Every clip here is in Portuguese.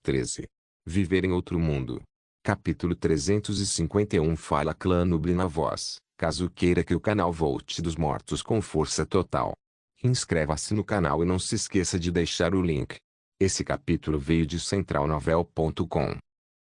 13. Viver em outro mundo. Capítulo 351. Fala Clã Nubli na voz, caso queira que o canal volte dos mortos com força total. Inscreva-se no canal e não se esqueça de deixar o link. Esse capítulo veio de centralnovel.com.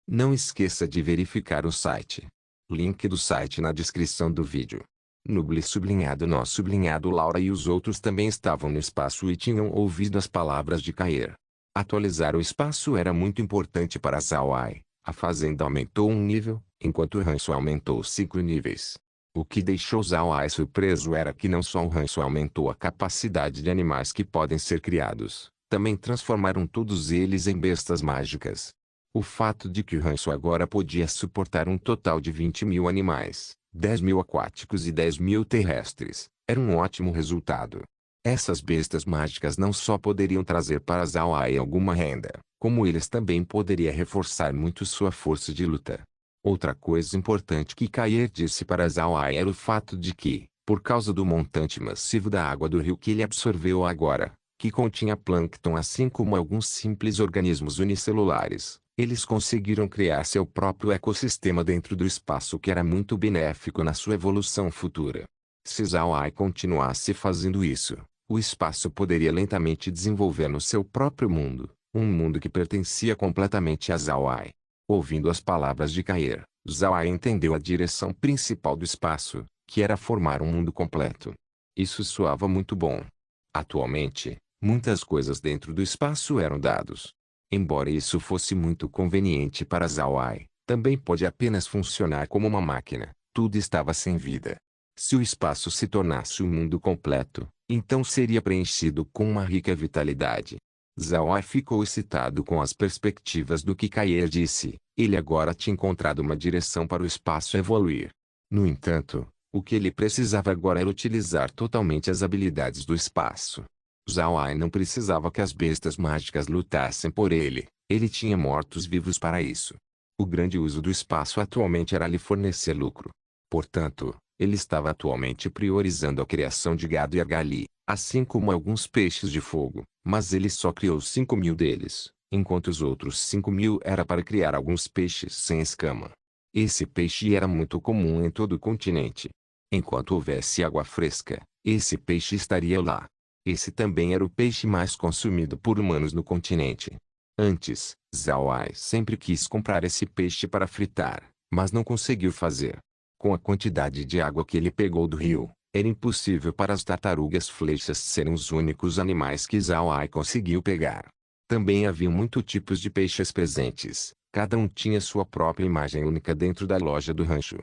Não esqueça de verificar o site. Link do site na descrição do vídeo. Nubli sublinhado nó sublinhado Laura e os outros também estavam no espaço e tinham ouvido as palavras de Kair. Atualizar o espaço era muito importante para Zawai. A fazenda aumentou um nível, enquanto o rancho aumentou 5 níveis. O que deixou Zawai surpreso era que não só o rancho aumentou a capacidade de animais que podem ser criados, também transformaram todos eles em bestas mágicas. O fato de que o rancho agora podia suportar um total de 20.000 animais, 10.000 aquáticos e 10.000 terrestres, era um ótimo resultado. Essas bestas mágicas não só poderiam trazer para Zawai alguma renda, como eles também poderiam reforçar muito sua força de luta. Outra coisa importante que Kair disse para Zawai era o fato de que, por causa do montante massivo da água do rio que ele absorveu agora, que continha plâncton assim como alguns simples organismos unicelulares, eles conseguiram criar seu próprio ecossistema dentro do espaço que era muito benéfico na sua evolução futura. Se Zawai continuasse fazendo isso, o espaço poderia lentamente desenvolver no seu próprio mundo, um mundo que pertencia completamente a Zawai. Ouvindo as palavras de Kair, Zawai entendeu a direção principal do espaço, que era formar um mundo completo. Isso soava muito bom. Atualmente, muitas coisas dentro do espaço eram dados. Embora isso fosse muito conveniente para Zawai, também pode apenas funcionar como uma máquina. Tudo estava sem vida. Se o espaço se tornasse um mundo completo, então seria preenchido com uma rica vitalidade. Zawai ficou excitado com as perspectivas do que Kair disse. Ele agora tinha encontrado uma direção para o espaço evoluir. No entanto, o que ele precisava agora era utilizar totalmente as habilidades do espaço. Zawai não precisava que as bestas mágicas lutassem por ele. Ele tinha mortos-vivos para isso. O grande uso do espaço atualmente era lhe fornecer lucro. Portanto, ele estava atualmente priorizando a criação de gado e argali, assim como alguns peixes de fogo, mas ele só criou 5.000 deles, enquanto os outros 5.000 era para criar alguns peixes sem escama. Esse peixe era muito comum em todo o continente. Enquanto houvesse água fresca, esse peixe estaria lá. Esse também era o peixe mais consumido por humanos no continente. Antes, Zawai sempre quis comprar esse peixe para fritar, mas não conseguiu fazer. Com a quantidade de água que ele pegou do rio, era impossível para as tartarugas flechas serem os únicos animais que Zawai conseguiu pegar. Também havia muitos tipos de peixes presentes, cada um tinha sua própria imagem única dentro da loja do rancho.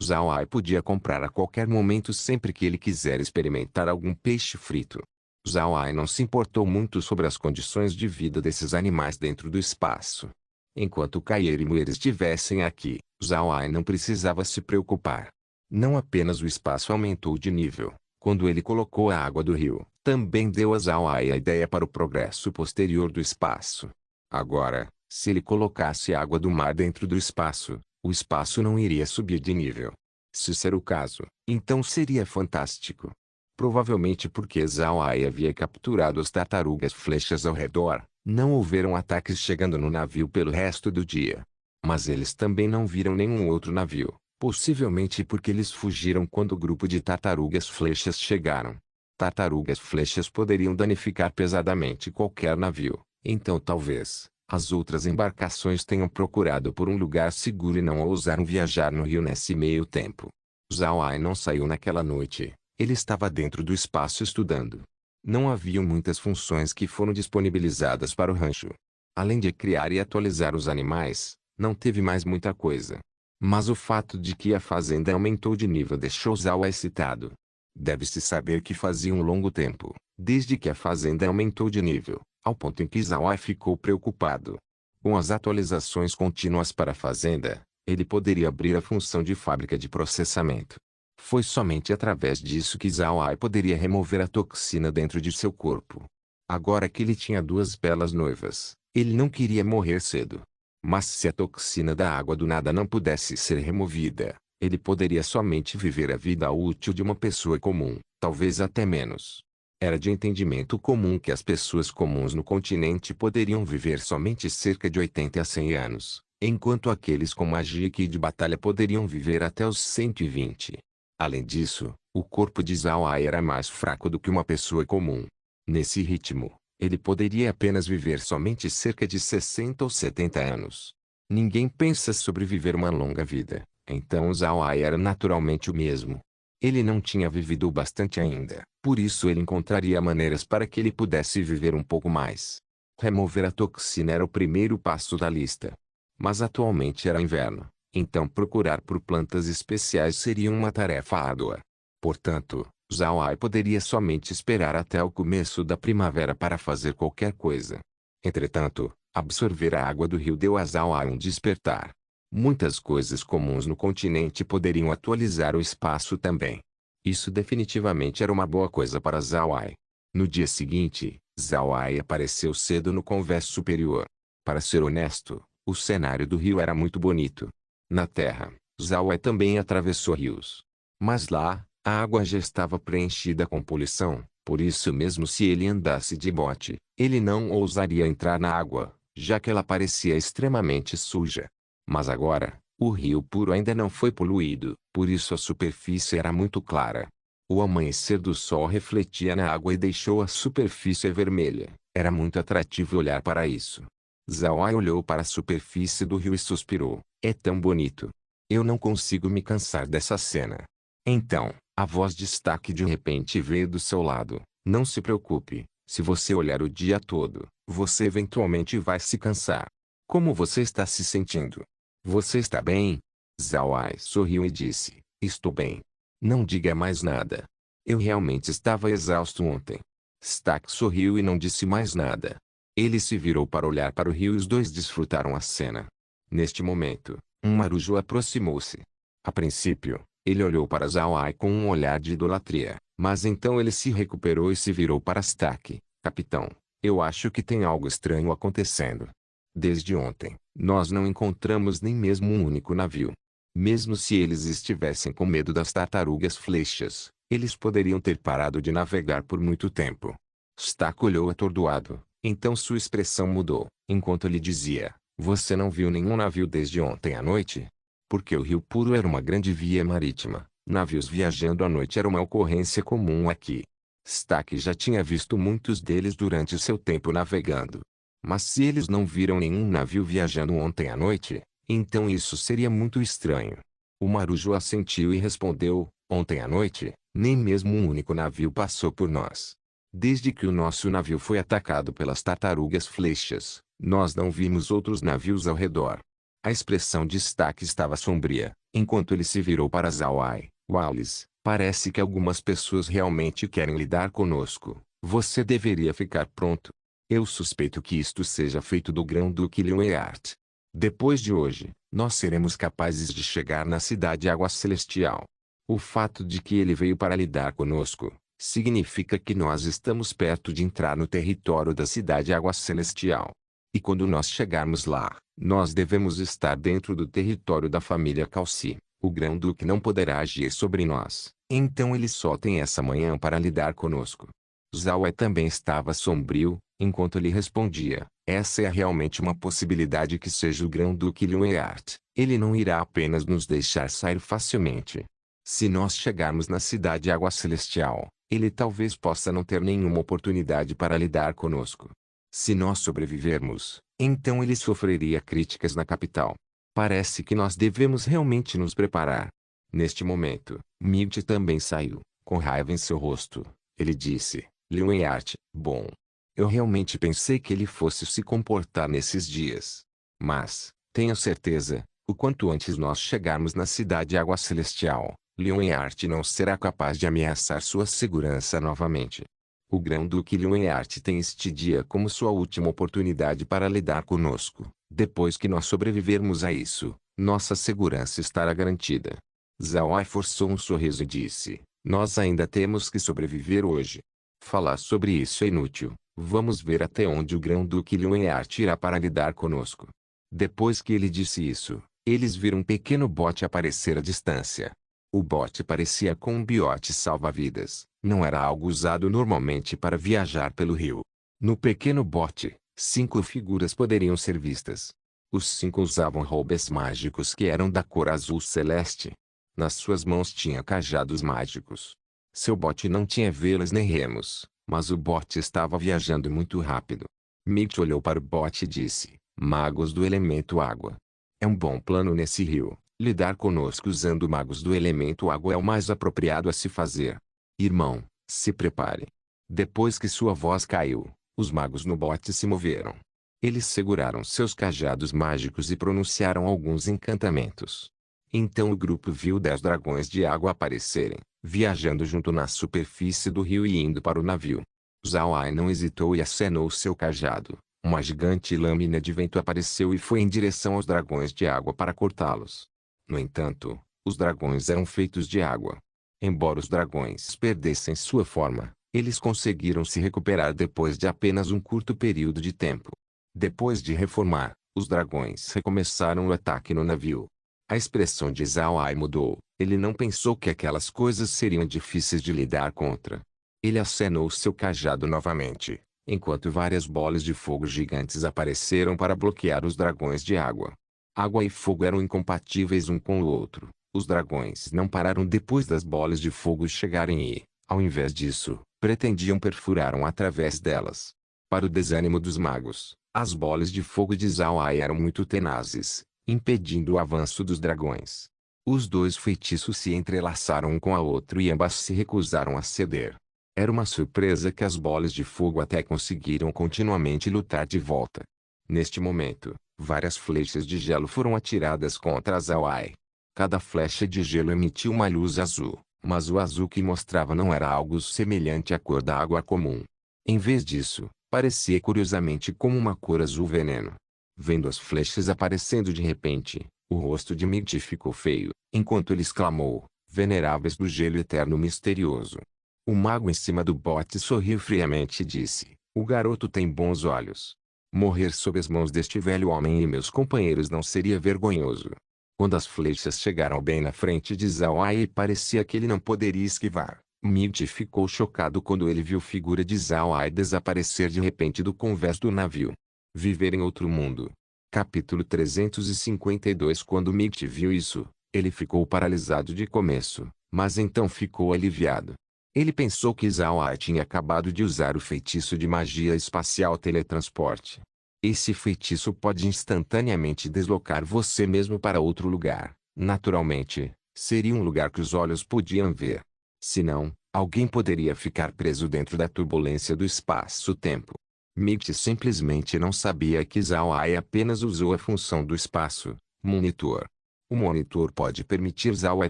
Zawai podia comprar a qualquer momento sempre que ele quiser experimentar algum peixe frito. Zawai não se importou muito sobre as condições de vida desses animais dentro do espaço. Enquanto Kair e Muir estivessem aqui, Zawai não precisava se preocupar. Não apenas o espaço aumentou de nível, quando ele colocou a água do rio, também deu a Zawai a ideia para o progresso posterior do espaço. Agora, se ele colocasse água do mar dentro do espaço, o espaço não iria subir de nível. Se ser o caso, então seria fantástico. Provavelmente porque Zawai havia capturado as tartarugas flechas ao redor, não houveram ataques chegando no navio pelo resto do dia. Mas eles também não viram nenhum outro navio, possivelmente porque eles fugiram quando o grupo de tartarugas flechas chegaram. Tartarugas flechas poderiam danificar pesadamente qualquer navio, então talvez as outras embarcações tenham procurado por um lugar seguro e não ousaram viajar no rio nesse meio tempo. Zawai não saiu naquela noite. Ele estava dentro do espaço estudando. Não haviam muitas funções que foram disponibilizadas para o rancho. Além de criar e atualizar os animais, não teve mais muita coisa. Mas o fato de que a fazenda aumentou de nível deixou Zawai excitado. Deve-se saber que fazia um longo tempo, desde que a fazenda aumentou de nível, ao ponto em que Zawai ficou preocupado. Com as atualizações contínuas para a fazenda, ele poderia abrir a função de fábrica de processamento. Foi somente através disso que Zawai poderia remover a toxina dentro de seu corpo. Agora que ele tinha 2 belas noivas, ele não queria morrer cedo. Mas se a toxina da água do nada não pudesse ser removida, ele poderia somente viver a vida útil de uma pessoa comum, talvez até menos. Era de entendimento comum que as pessoas comuns no continente poderiam viver somente cerca de 80 a 100 anos, enquanto aqueles com magia e ki de batalha poderiam viver até os 120. Além disso, o corpo de Zhao Ai era mais fraco do que uma pessoa comum. Nesse ritmo, ele poderia apenas viver somente cerca de 60 ou 70 anos. Ninguém pensa sobre viver uma longa vida, então Zhao Ai era naturalmente o mesmo. Ele não tinha vivido o bastante ainda, por isso ele encontraria maneiras para que ele pudesse viver um pouco mais. Remover a toxina era o primeiro passo da lista. Mas atualmente era inverno, então procurar por plantas especiais seria uma tarefa árdua. Portanto, Zhao Ai poderia somente esperar até o começo da primavera para fazer qualquer coisa. Entretanto, absorver a água do rio deu a Zhao Ai um despertar. Muitas coisas comuns no continente poderiam atualizar o espaço também. Isso definitivamente era uma boa coisa para Zhao Ai. No dia seguinte, Zhao Ai apareceu cedo no convés superior. Para ser honesto, o cenário do rio era muito bonito. Na terra, Zhao Ai também atravessou rios. Mas lá, a água já estava preenchida com poluição, por isso mesmo se ele andasse de bote, ele não ousaria entrar na água, já que ela parecia extremamente suja. Mas agora, o rio puro ainda não foi poluído, por isso a superfície era muito clara. O amanhecer do sol refletia na água e deixou a superfície vermelha. Era muito atrativo olhar para isso. Zhao Ai olhou para a superfície do rio e suspirou. É tão bonito. Eu não consigo me cansar dessa cena. Então, a voz de Stack de repente veio do seu lado. Não se preocupe, se você olhar o dia todo, você eventualmente vai se cansar. Como você está se sentindo? Você está bem? Zhao Ai sorriu e disse, estou bem. Não diga mais nada. Eu realmente estava exausto ontem. Stack sorriu e não disse mais nada. Ele se virou para olhar para o rio e os dois desfrutaram a cena. Neste momento, um marujo aproximou-se. A princípio, ele olhou para Zhao Ai com um olhar de idolatria, mas então ele se recuperou e se virou para Stack. Capitão, eu acho que tem algo estranho acontecendo. Desde ontem, nós não encontramos nem mesmo um único navio. Mesmo se eles estivessem com medo das tartarugas flechas, eles poderiam ter parado de navegar por muito tempo. Stack olhou atordoado, então sua expressão mudou, enquanto ele dizia, você não viu nenhum navio desde ontem à noite? Porque o Rio Puro era uma grande via marítima, navios viajando à noite era uma ocorrência comum aqui. Stack já tinha visto muitos deles durante seu tempo navegando. Mas se eles não viram nenhum navio viajando ontem à noite, então isso seria muito estranho. O marujo assentiu e respondeu, ontem à noite, nem mesmo um único navio passou por nós. Desde que o nosso navio foi atacado pelas tartarugas flechas, nós não vimos outros navios ao redor. A expressão de Stack estava sombria, enquanto ele se virou para Zhao Ai. Wallace, parece que algumas pessoas realmente querem lidar conosco. Você deveria ficar pronto. Eu suspeito que isto seja feito do Grão-Duque Liueart. Depois de hoje, nós seremos capazes de chegar na cidade Água Celestial. O fato de que ele veio para lidar conosco, significa que nós estamos perto de entrar no território da cidade Água Celestial. E quando nós chegarmos lá, nós devemos estar dentro do território da família Calci. O Grão-Duque não poderá agir sobre nós, então ele só tem essa manhã para lidar conosco. Zhao Ai também estava sombrio, enquanto ele respondia, essa é realmente uma possibilidade que seja o Grão-Duque Liueart. Ele não irá apenas nos deixar sair facilmente. Se nós chegarmos na cidade Água Celestial, ele talvez possa não ter nenhuma oportunidade para lidar conosco. Se nós sobrevivermos, então ele sofreria críticas na capital. Parece que nós devemos realmente nos preparar. Neste momento, Milt também saiu, com raiva em seu rosto. Ele disse, Liueart, bom. Eu realmente pensei que ele fosse se comportar nesses dias. Mas, tenho certeza, o quanto antes nós chegarmos na cidade Água Celestial, Liueart não será capaz de ameaçar sua segurança novamente. O Grão-Duque Liueart tem este dia como sua última oportunidade para lidar conosco. Depois que nós sobrevivermos a isso, nossa segurança estará garantida. Zhao Ai forçou um sorriso e disse, nós ainda temos que sobreviver hoje. Falar sobre isso é inútil. Vamos ver até onde o Grão-Duque Liueart irá para lidar conosco. Depois que ele disse isso, eles viram um pequeno bote aparecer à distância. O bote parecia com um biote salva-vidas. Não era algo usado normalmente para viajar pelo rio. No pequeno bote, 5 figuras poderiam ser vistas. Os 5 usavam roupes mágicos que eram da cor azul celeste. Nas suas mãos tinha cajados mágicos. Seu bote não tinha velas nem remos, mas o bote estava viajando muito rápido. Milt olhou para o bote e disse: Magos do elemento água. É um bom plano nesse rio. Lidar conosco usando magos do elemento água é o mais apropriado a se fazer. Irmão, se prepare. Depois que sua voz caiu, os magos no bote se moveram. Eles seguraram seus cajados mágicos e pronunciaram alguns encantamentos. Então o grupo viu 10 dragões de água aparecerem, viajando junto na superfície do rio e indo para o navio. Zhao Ai não hesitou e acenou seu cajado. Uma gigante lâmina de vento apareceu e foi em direção aos dragões de água para cortá-los. No entanto, os dragões eram feitos de água. Embora os dragões perdessem sua forma, eles conseguiram se recuperar depois de apenas um curto período de tempo. Depois de reformar, os dragões recomeçaram o ataque no navio. A expressão de Zhao Ai mudou. Ele não pensou que aquelas coisas seriam difíceis de lidar contra. Ele acenou seu cajado novamente, enquanto várias bolas de fogo gigantes apareceram para bloquear os dragões de água. Água e fogo eram incompatíveis um com o outro. Os dragões não pararam depois das bolas de fogo chegarem e, ao invés disso, pretendiam perfurar através delas. Para o desânimo dos magos, as bolas de fogo de Zhao Ai eram muito tenazes, impedindo o avanço dos dragões. Os dois feitiços se entrelaçaram um com a outro e ambas se recusaram a ceder. Era uma surpresa que as bolas de fogo até conseguiram continuamente lutar de volta. Neste momento, várias flechas de gelo foram atiradas contra Zhao Ai. Cada flecha de gelo emitiu uma luz azul, mas o azul que mostrava não era algo semelhante à cor da água comum. Em vez disso, parecia curiosamente como uma cor azul veneno. Vendo as flechas aparecendo de repente, o rosto de Milt ficou feio, enquanto ele exclamou: Veneráveis do gelo eterno misterioso. O mago em cima do bote sorriu friamente e disse: O garoto tem bons olhos. Morrer sob as mãos deste velho homem e meus companheiros não seria vergonhoso. Quando as flechas chegaram bem na frente de Zhao Ai e parecia que ele não poderia esquivar, Milt ficou chocado quando ele viu a figura de Zhao Ai desaparecer de repente do convés do navio. Viver em outro mundo. Capítulo 352. Quando Milt viu isso, ele ficou paralisado de começo, mas então ficou aliviado. Ele pensou que Zhao Ai tinha acabado de usar o feitiço de magia espacial teletransporte. Esse feitiço pode instantaneamente deslocar você mesmo para outro lugar. Naturalmente, seria um lugar que os olhos podiam ver. Senão, alguém poderia ficar preso dentro da turbulência do espaço-tempo. Milt simplesmente não sabia que Zhao Ai apenas usou a função do espaço-monitor. O monitor pode permitir Zhao Ai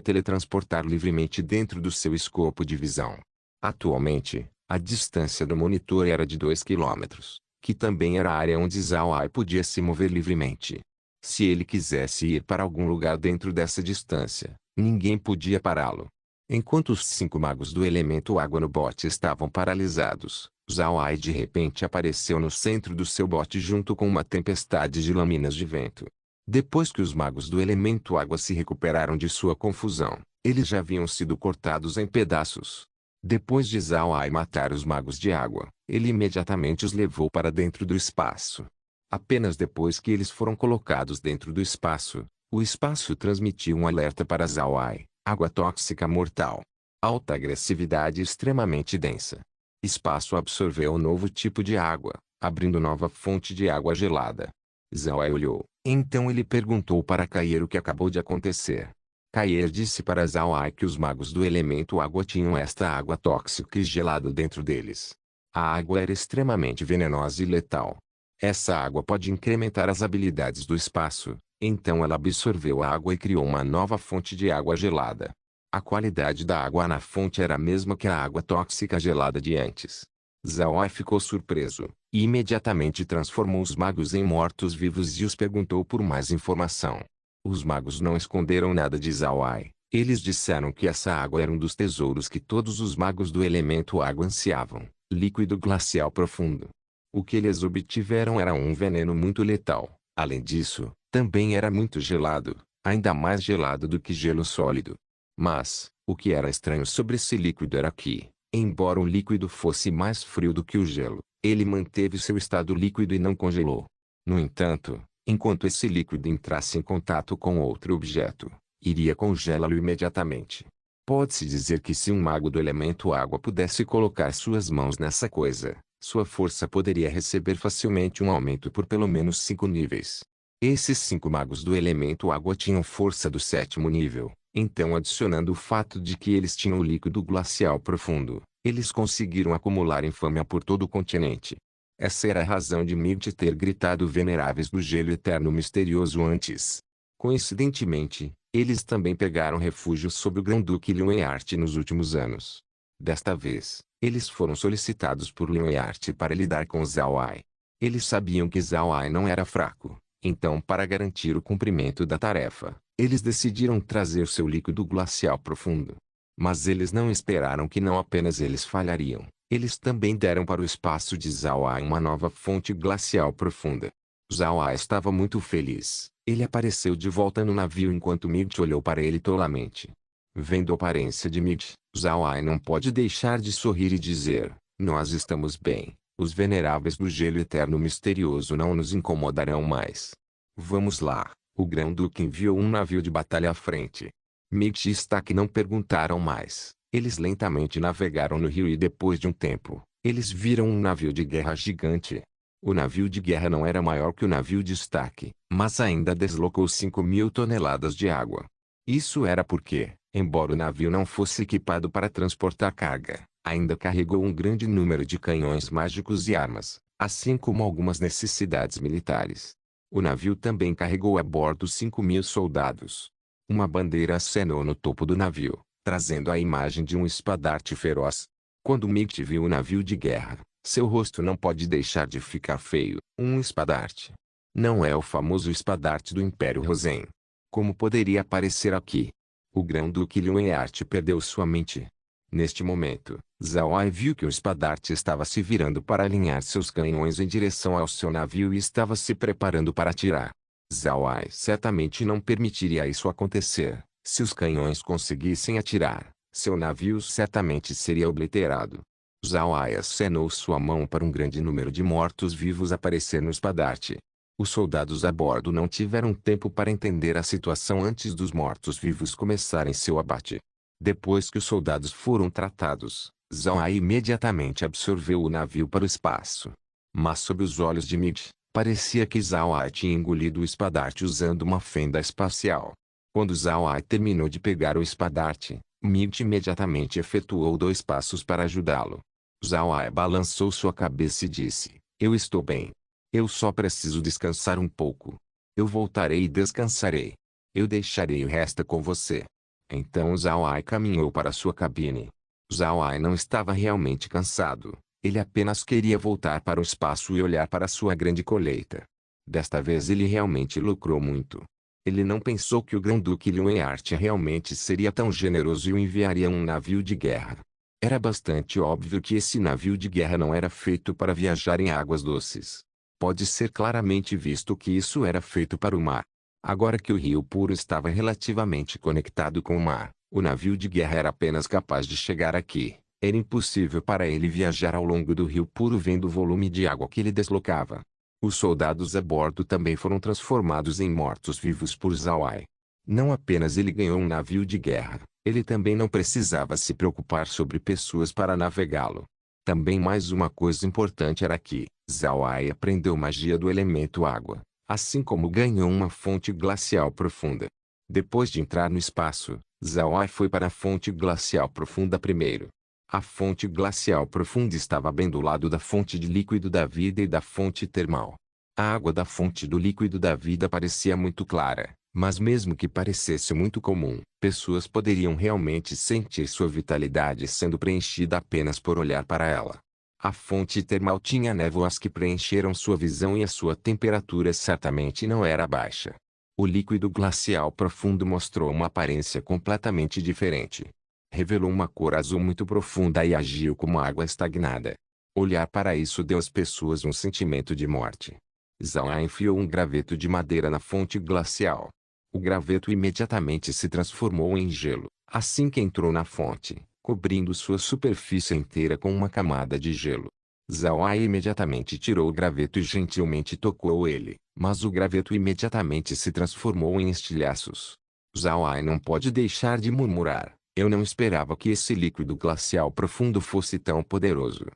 teletransportar livremente dentro do seu escopo de visão. Atualmente, a distância do monitor era de 2 quilômetros, que também era a área onde Zhao Ai podia se mover livremente. Se ele quisesse ir para algum lugar dentro dessa distância, ninguém podia pará-lo. Enquanto os 5 magos do elemento água no bote estavam paralisados, Zhao Ai de repente apareceu no centro do seu bote junto com uma tempestade de lâminas de vento. Depois que os magos do elemento água se recuperaram de sua confusão, eles já haviam sido cortados em pedaços. Depois de Zhao Ai matar os magos de água, ele imediatamente os levou para dentro do espaço. Apenas depois que eles foram colocados dentro do espaço, o espaço transmitiu um alerta para Zhao Ai: água tóxica mortal. Alta agressividade extremamente densa. Espaço absorveu um novo tipo de água, abrindo nova fonte de água gelada. Zhao Ai olhou. Então ele perguntou para Kair o que acabou de acontecer. Kair disse para Zhao Ai que os magos do elemento água tinham esta água tóxica e gelada dentro deles. A água era extremamente venenosa e letal. Essa água pode incrementar as habilidades do espaço, então ela absorveu a água e criou uma nova fonte de água gelada. A qualidade da água na fonte era a mesma que a água tóxica gelada de antes. Zhao Ai ficou surpreso, e imediatamente transformou os magos em mortos-vivos e os perguntou por mais informação. Os magos não esconderam nada de Zhao Ai. Eles disseram que essa água era um dos tesouros que todos os magos do elemento água ansiavam, líquido glacial profundo. O que eles obtiveram era um veneno muito letal. Além disso, também era muito gelado, ainda mais gelado do que gelo sólido. Mas, o que era estranho sobre esse líquido era que, embora o líquido fosse mais frio do que o gelo, ele manteve seu estado líquido e não congelou. No entanto, enquanto esse líquido entrasse em contato com outro objeto, iria congelá-lo imediatamente. Pode-se dizer que se um mago do elemento água pudesse colocar suas mãos nessa coisa, sua força poderia receber facilmente um aumento por pelo menos 5 níveis. Esses 5 magos do elemento água tinham força do 7º nível, então adicionando o fato de que eles tinham o líquido glacial profundo, eles conseguiram acumular infâmia por todo o continente. Essa era a razão de Might ter gritado veneráveis do gelo eterno misterioso antes. Coincidentemente, eles também pegaram refúgio sob o Grão-Duque Lionheart nos últimos anos. Desta vez, eles foram solicitados por Lionheart para lidar com Zhao Ai. Eles sabiam que Zhao Ai não era fraco, então para garantir o cumprimento da tarefa, eles decidiram trazer seu líquido glacial profundo. Mas eles não esperaram que não apenas eles falhariam, eles também deram para o espaço de Zhao Ai uma nova fonte glacial profunda. Zhao Ai estava muito feliz. Ele apareceu de volta no navio enquanto Might olhou para ele tolamente. Vendo a aparência de Might, Zhao Ai não pode deixar de sorrir e dizer, nós estamos bem, os veneráveis do gelo eterno misterioso não nos incomodarão mais. Vamos lá, o Grão-Duque enviou um navio de batalha à frente. Might e Stack não perguntaram mais, eles lentamente navegaram no rio e depois de um tempo, eles viram um navio de guerra gigante. O navio de guerra não era maior que o navio de Stack, mas ainda deslocou 5.000 toneladas de água. Isso era porque, embora o navio não fosse equipado para transportar carga, ainda carregou um grande número de canhões mágicos e armas, assim como algumas necessidades militares. O navio também carregou a bordo 5.000 soldados. Uma bandeira acenou no topo do navio, trazendo a imagem de um espadarte feroz. Quando Might viu o navio de guerra, seu rosto não pode deixar de ficar feio. Um espadarte. Não é o famoso espadarte do Império Rosen. Como poderia aparecer aqui? O Grão-Duque Lionheart perdeu sua mente. Neste momento, Zhao Ai viu que o espadarte estava se virando para alinhar seus canhões em direção ao seu navio e estava se preparando para atirar. Zhao Ai certamente não permitiria isso acontecer. Se os canhões conseguissem atirar, seu navio certamente seria obliterado. Zhao Ai acenou sua mão para um grande número de mortos-vivos aparecer no espadarte. Os soldados a bordo não tiveram tempo para entender a situação antes dos mortos-vivos começarem seu abate. Depois que os soldados foram tratados, Zhao Ai imediatamente absorveu o navio para o espaço. Mas sob os olhos de Might, parecia que Zhao Ai tinha engolido o espadarte usando uma fenda espacial. Quando Zhao Ai terminou de pegar o espadarte, Might imediatamente efetuou 2 passos para ajudá-lo. Zhao Ai balançou sua cabeça e disse, eu estou bem. Eu só preciso descansar um pouco. Eu voltarei e descansarei. Eu deixarei o resto com você. Então Zhao Ai caminhou para sua cabine. Zhao Ai não estava realmente cansado. Ele apenas queria voltar para o espaço e olhar para sua grande colheita. Desta vez ele realmente lucrou muito. Ele não pensou que o Grão-Duque Lionheart realmente seria tão generoso e o enviaria um navio de guerra. Era bastante óbvio que esse navio de guerra não era feito para viajar em águas doces. Pode ser claramente visto que isso era feito para o mar. Agora que o Rio Puro estava relativamente conectado com o mar, o navio de guerra era apenas capaz de chegar aqui. Era impossível para ele viajar ao longo do Rio Puro vendo o volume de água que ele deslocava. Os soldados a bordo também foram transformados em mortos-vivos por Zhao Ai. Não apenas ele ganhou um navio de guerra, ele também não precisava se preocupar sobre pessoas para navegá-lo. Também mais uma coisa importante era que, Zhao Ai aprendeu magia do elemento água, assim como ganhou uma fonte glacial profunda. Depois de entrar no espaço, Zhao Ai foi para a fonte glacial profunda primeiro. A fonte glacial profunda estava bem do lado da fonte de líquido da vida e da fonte termal. A água da fonte do líquido da vida parecia muito clara, mas mesmo que parecesse muito comum, pessoas poderiam realmente sentir sua vitalidade sendo preenchida apenas por olhar para ela. A fonte termal tinha névoas que preencheram sua visão e a sua temperatura certamente não era baixa. O líquido glacial profundo mostrou uma aparência completamente diferente. Revelou uma cor azul muito profunda e agiu como água estagnada. Olhar para isso deu às pessoas um sentimento de morte. Zhao Ai enfiou um graveto de madeira na fonte glacial. O graveto imediatamente se transformou em gelo, Assim que entrou na fonte, cobrindo sua superfície inteira com uma camada de gelo. Zhao Ai imediatamente tirou o graveto e gentilmente tocou ele, mas o graveto imediatamente se transformou em estilhaços. Zhao Ai não pode deixar de murmurar. Eu não esperava que esse líquido glacial profundo fosse tão poderoso.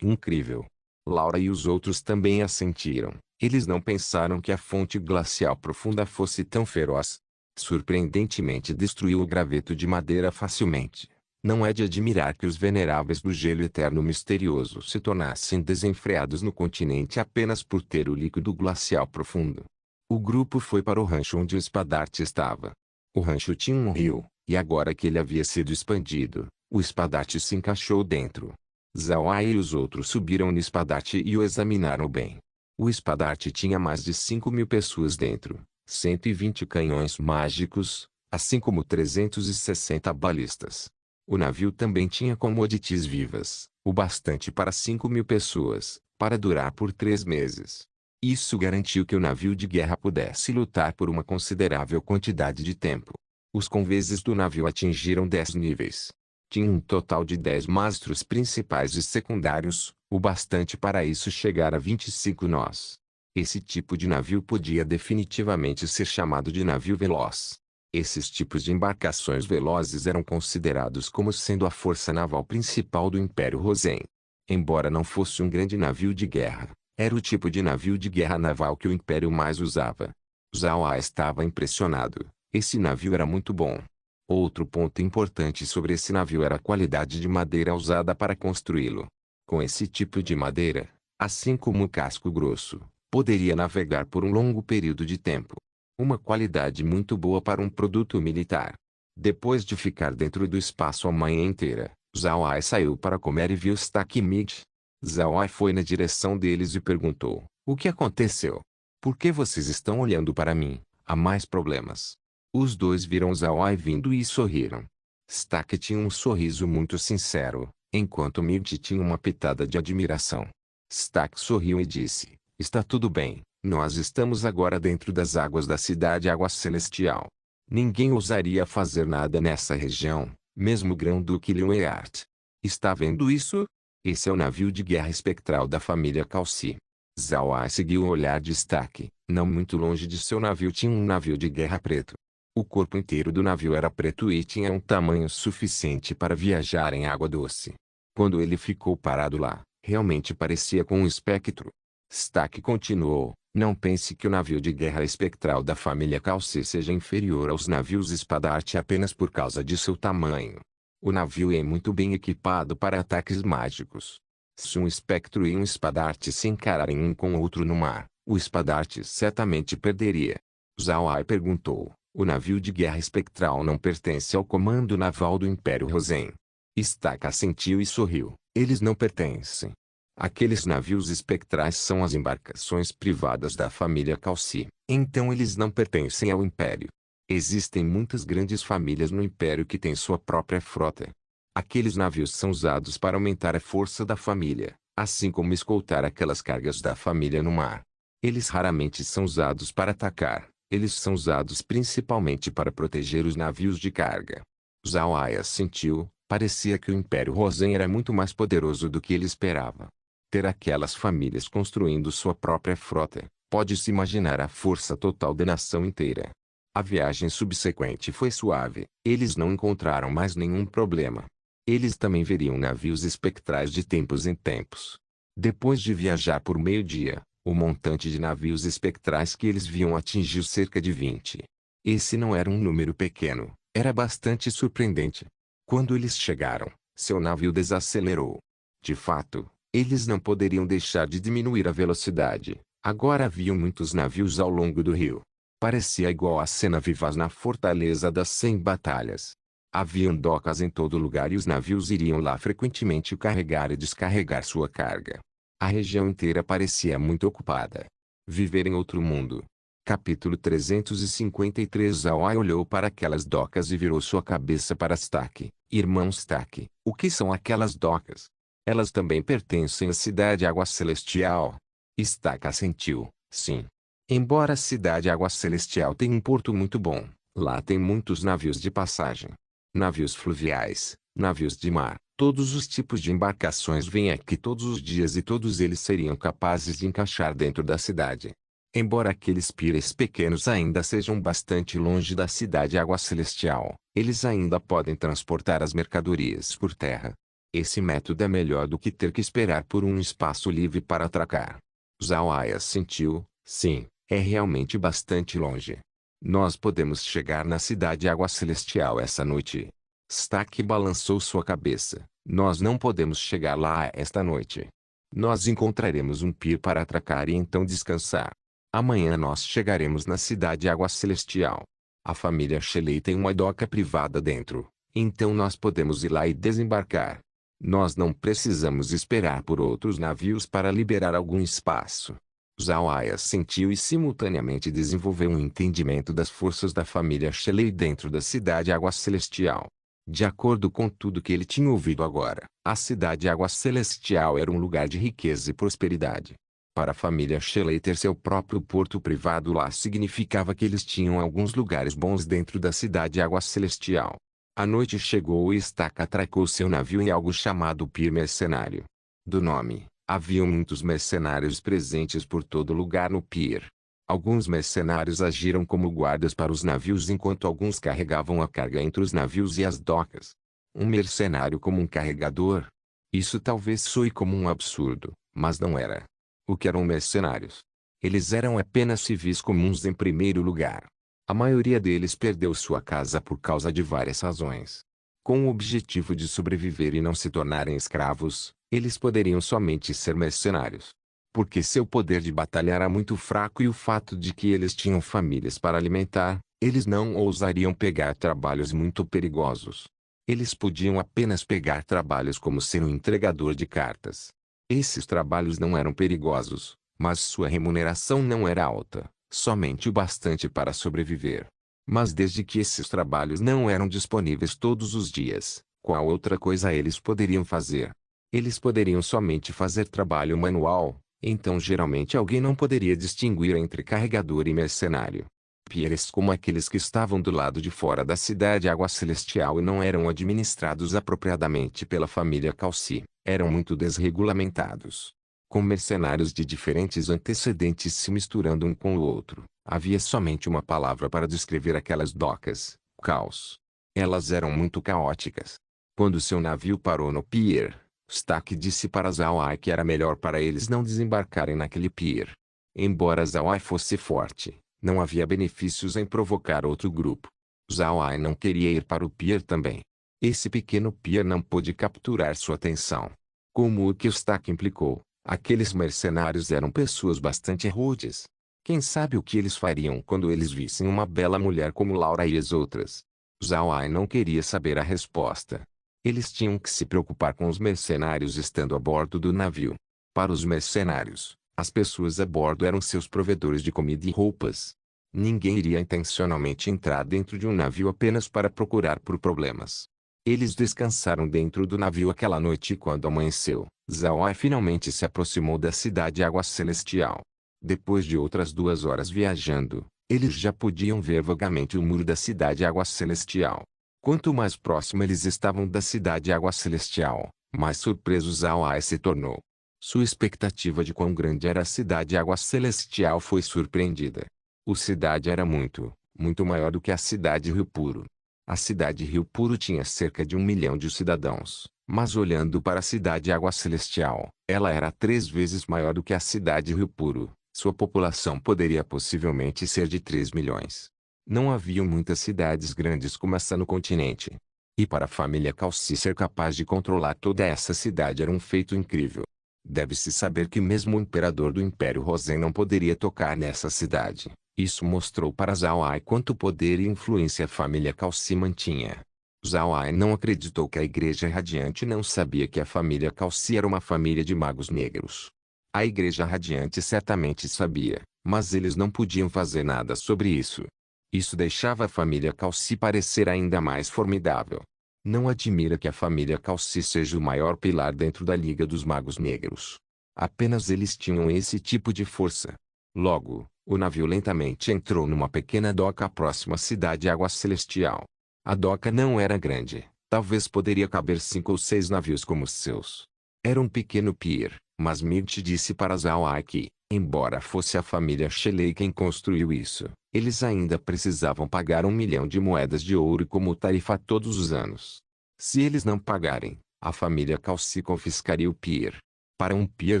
Incrível. Laura e os outros também assentiram. Eles não pensaram que a fonte glacial profunda fosse tão feroz. Surpreendentemente destruiu o graveto de madeira facilmente. Não é de admirar que os veneráveis do gelo eterno misterioso se tornassem desenfreados no continente apenas por ter o líquido glacial profundo. O grupo foi para o rancho onde o espadarte estava. O rancho tinha um rio, e agora que ele havia sido expandido, o espadarte se encaixou dentro. Zhao Ai e os outros subiram no espadarte e o examinaram bem. O espadarte tinha mais de 5.000 pessoas dentro, 120 canhões mágicos, assim como 360 balistas. O navio também tinha commodities vivas, o bastante para 5.000 pessoas, para durar por 3 meses. Isso garantiu que o navio de guerra pudesse lutar por uma considerável quantidade de tempo. Os conveses do navio atingiram 10 níveis. Tinha um total de 10 mastros principais e secundários, o bastante para isso chegar a 25 nós. Esse tipo de navio podia definitivamente ser chamado de navio veloz. Esses tipos de embarcações velozes eram considerados como sendo a força naval principal do Império Rosen. Embora não fosse um grande navio de guerra, era o tipo de navio de guerra naval que o Império mais usava. Zhao Ai estava impressionado. Esse navio era muito bom. Outro ponto importante sobre esse navio era a qualidade de madeira usada para construí-lo. Com esse tipo de madeira, assim como o casco grosso, poderia navegar por um longo período de tempo. Uma qualidade muito boa para um produto militar. Depois de ficar dentro do espaço a manhã inteira, Zhao Ai saiu para comer e viu Stack e Mig. Zhao Ai foi na direção deles e perguntou: o que aconteceu? Por que vocês estão olhando para mim? Há mais problemas? Os dois viram Zhao Ai vindo e sorriram. Stack tinha um sorriso muito sincero, enquanto Mig tinha uma pitada de admiração. Stack sorriu e disse: está tudo bem. Nós estamos agora dentro das águas da cidade Água Celestial. Ninguém ousaria fazer nada nessa região, mesmo o Grão-Duque Liueart. Está vendo isso? Esse é o navio de guerra espectral da família Calci. Zhao Ai seguiu o olhar de Stack. Não muito longe de seu navio tinha um navio de guerra preto. O corpo inteiro do navio era preto e tinha um tamanho suficiente para viajar em água doce. Quando ele ficou parado lá, realmente parecia com um espectro. Stack continuou: não pense que o navio de guerra espectral da família Calci seja inferior aos navios espadarte apenas por causa de seu tamanho. O navio é muito bem equipado para ataques mágicos. Se um espectro e um espadarte se encararem um com o outro no mar, o espadarte certamente perderia. Zhao Ai perguntou: o navio de guerra espectral não pertence ao comando naval do Império Rosen? Stack assentiu e sorriu: eles não pertencem. Aqueles navios espectrais são as embarcações privadas da família Calci, então eles não pertencem ao Império. Existem muitas grandes famílias no Império que têm sua própria frota. Aqueles navios são usados para aumentar a força da família, assim como escoltar aquelas cargas da família no mar. Eles raramente são usados para atacar, eles são usados principalmente para proteger os navios de carga. Zhao Ai assentiu, parecia que o Império Rosen era muito mais poderoso do que ele esperava. Ter aquelas famílias construindo sua própria frota, pode-se imaginar a força total da nação inteira. A viagem subsequente foi suave, eles não encontraram mais nenhum problema. Eles também veriam navios espectrais de tempos em tempos. Depois de viajar por meio-dia, o montante de navios espectrais que eles viam atingiu cerca de 20. Esse não era um número pequeno, era bastante surpreendente. Quando eles chegaram, seu navio desacelerou. De fato, eles não poderiam deixar de diminuir a velocidade. Agora haviam muitos navios ao longo do rio. Parecia igual a cena vivaz na Fortaleza das 100 Batalhas. Haviam docas em todo lugar e os navios iriam lá frequentemente carregar e descarregar sua carga. A região inteira parecia muito ocupada. Viver em outro mundo. Capítulo 353. Zhao Ai olhou para aquelas docas e virou sua cabeça para Stack. Irmão Stack, o que são aquelas docas? Elas também pertencem à cidade Água Celestial? Stack assentiu: sim. Embora a cidade Água Celestial tenha um porto muito bom, lá tem muitos navios de passagem. Navios fluviais, navios de mar, todos os tipos de embarcações vêm aqui todos os dias e todos eles seriam capazes de encaixar dentro da cidade. Embora aqueles pires pequenos ainda sejam bastante longe da cidade Água Celestial, eles ainda podem transportar as mercadorias por terra. Esse método é melhor do que ter que esperar por um espaço livre para atracar. Zawaya sentiu, sim, é realmente bastante longe. Nós podemos chegar na cidade Água Celestial essa noite. Stack balançou sua cabeça. Nós não podemos chegar lá esta noite. Nós encontraremos um pier para atracar e então descansar. Amanhã nós chegaremos na cidade Água Celestial. A família Shelley tem uma doca privada dentro, então nós podemos ir lá e desembarcar. Nós não precisamos esperar por outros navios para liberar algum espaço. Zawaya sentiu e simultaneamente desenvolveu um entendimento das forças da família Shelley dentro da cidade Água Celestial. De acordo com tudo que ele tinha ouvido agora, a cidade Água Celestial era um lugar de riqueza e prosperidade. Para a família Shelley ter seu próprio porto privado lá significava que eles tinham alguns lugares bons dentro da cidade Água Celestial. A noite chegou e Stack atracou seu navio em algo chamado Pier Mercenário. Do nome, haviam muitos mercenários presentes por todo lugar no pier. Alguns mercenários agiram como guardas para os navios enquanto alguns carregavam a carga entre os navios e as docas. Um mercenário como um carregador? Isso talvez soe como um absurdo, mas não era. O que eram mercenários? Eles eram apenas civis comuns em primeiro lugar. A maioria deles perdeu sua casa por causa de várias razões. Com o objetivo de sobreviver e não se tornarem escravos, eles poderiam somente ser mercenários. Porque seu poder de batalha era muito fraco e o fato de que eles tinham famílias para alimentar, eles não ousariam pegar trabalhos muito perigosos. Eles podiam apenas pegar trabalhos como ser um entregador de cartas. Esses trabalhos não eram perigosos, mas sua remuneração não era alta, somente o bastante para sobreviver. Mas desde que esses trabalhos não eram disponíveis todos os dias, qual outra coisa eles poderiam fazer? Eles poderiam somente fazer trabalho manual, então geralmente alguém não poderia distinguir entre carregador e mercenário. Piers como aqueles que estavam do lado de fora da cidade Água Celestial e não eram administrados apropriadamente pela família Calci, eram muito desregulamentados. Com mercenários de diferentes antecedentes se misturando um com o outro, havia somente uma palavra para descrever aquelas docas: caos. Elas eram muito caóticas. Quando seu navio parou no pier, Stack disse para Zawai que era melhor para eles não desembarcarem naquele pier. Embora Zawai fosse forte, não havia benefícios em provocar outro grupo. Zawai não queria ir para o pier também. Esse pequeno pier não pôde capturar sua atenção. Como o que Stack implicou, aqueles mercenários eram pessoas bastante rudes. Quem sabe o que eles fariam quando eles vissem uma bela mulher como Laura e as outras? Zawai não queria saber a resposta. Eles tinham que se preocupar com os mercenários estando a bordo do navio. Para os mercenários, as pessoas a bordo eram seus provedores de comida e roupas. Ninguém iria intencionalmente entrar dentro de um navio apenas para procurar por problemas. Eles descansaram dentro do navio aquela noite e quando amanheceu, Zawai finalmente se aproximou da cidade Água Celestial. Depois de outras 2 horas viajando, eles já podiam ver vagamente o muro da cidade Água Celestial. Quanto mais próximo eles estavam da cidade Água Celestial, mais surpreso Zawai se tornou. Sua expectativa de quão grande era a cidade Água Celestial foi surpreendida. A cidade era muito, muito maior do que a cidade Rio Puro. A cidade Rio Puro tinha cerca de 1 milhão de cidadãos, mas olhando para a cidade Água Celestial, ela era 3 vezes maior do que a cidade Rio Puro. Sua população poderia possivelmente ser de 3 milhões. Não haviam muitas cidades grandes como essa no continente. E para a família Calci ser capaz de controlar toda essa cidade era um feito incrível. Deve-se saber que mesmo o imperador do Império Rosen não poderia tocar nessa cidade. Isso mostrou para Zawai quanto poder e influência a família Calci mantinha. Zawai não acreditou que a Igreja Radiante não sabia que a família Calci era uma família de magos negros. A Igreja Radiante certamente sabia, mas eles não podiam fazer nada sobre isso. Isso deixava a família Calci parecer ainda mais formidável. Não admira que a família Calci seja o maior pilar dentro da Liga dos Magos Negros. Apenas eles tinham esse tipo de força. Logo, o navio lentamente entrou numa pequena doca próxima à cidade Água Celestial. A doca não era grande, talvez poderia caber 5 ou 6 navios como os seus. Era um pequeno pier, mas Mirt disse para Zhao que, embora fosse a família Shelley quem construiu isso, eles ainda precisavam pagar 1 milhão de moedas de ouro como tarifa todos os anos. Se eles não pagarem, a família Calci confiscaria o pier. Para um pier